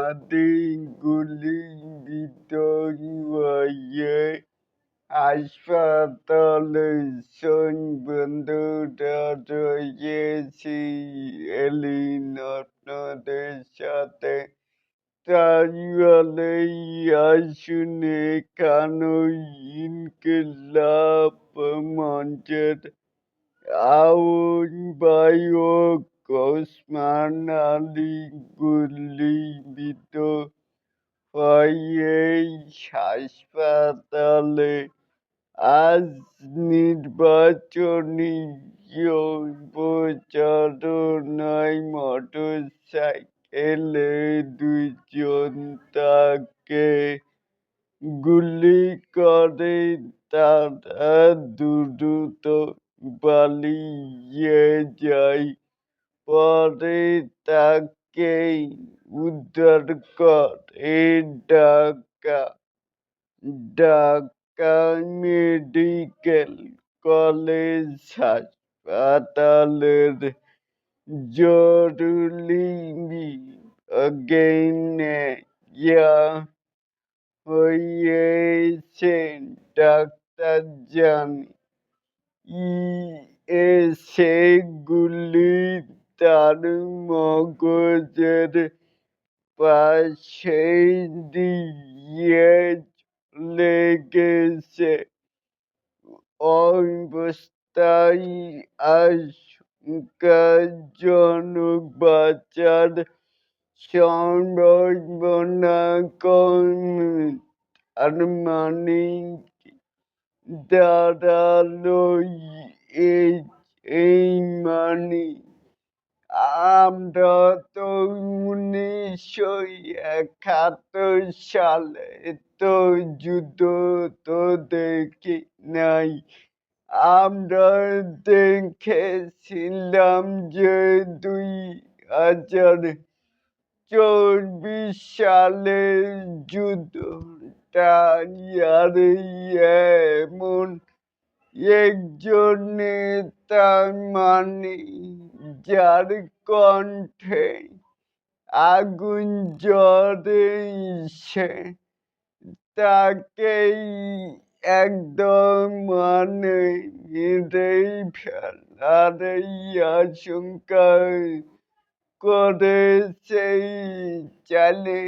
হামলাগুলি বিতর্ক হয়ে হাসপাতালে বন্ধুরা রয়েছি এলিন আপনাদের সাথে। তাহলে আসুন এখানে ইনকিলাব মঞ্চের আহ্বায়ক ওসমান আলী গুলিবিদ্ধ হয়ে হাসপাতালে আজ নির্বাচনী প্রচারণায় মোটরসাইকেলে দুজন তাকে গুলি করে তারা দ্রুত পালিয়ে যায়। পরে তাকে উদ্ধার করে ঢাকা মেডিকেল কলেজ হাসপাতালের জরুরি বিভাগে নেওয়া হয়েছে। ডাক্তার জানিয়েছে গুলি তার মগজের পাশে দিয়ে লেগেছে। অবস্থায় আশঙ্কাজনক, বাঁচার সম্ভাবনা কম। তার মানে দাঁড়ালো এই মানে আমরা তো 1971 সালে তো যুদ্ধ তো দেখি নাই। আমরা দেখেছিলাম যে 2024 সালে যুদ্ধটা আর এমন একজন নেতা মানে যার কণ্ঠে আগুন জ্বলেছে তাকেই একদম মানে মেরেই ফেলার আশঙ্কা করেছে। চাইলে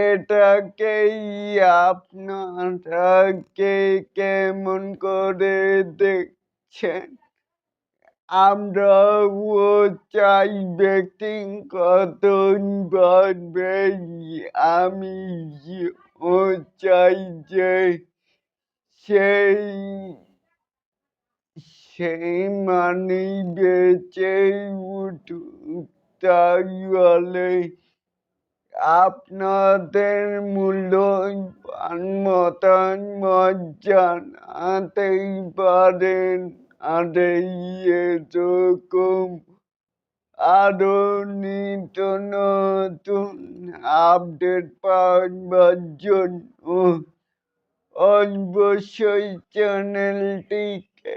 এটাকেই আপনারা কেমন করে দেখছেন? আমরাও চাই ব্যক্তিগতভাবে আমিও চাই যে সেই মানে বেঁচে উঠুক। তাহলে আপনাদের মূল্যবান মতামত জানাতেই পারেন। আর এরকম আরো নিত্য নতুন আপডেট পাওয়ার জন্য অবশ্যই চ্যানেলটিকে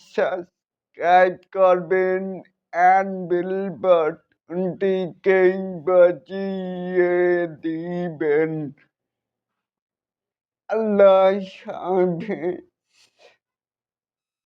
সাবস্ক্রাইব করবেন and বেল বাটনটিকে বাজিয়ে দিবেন। আল্লাহ হাফেজ।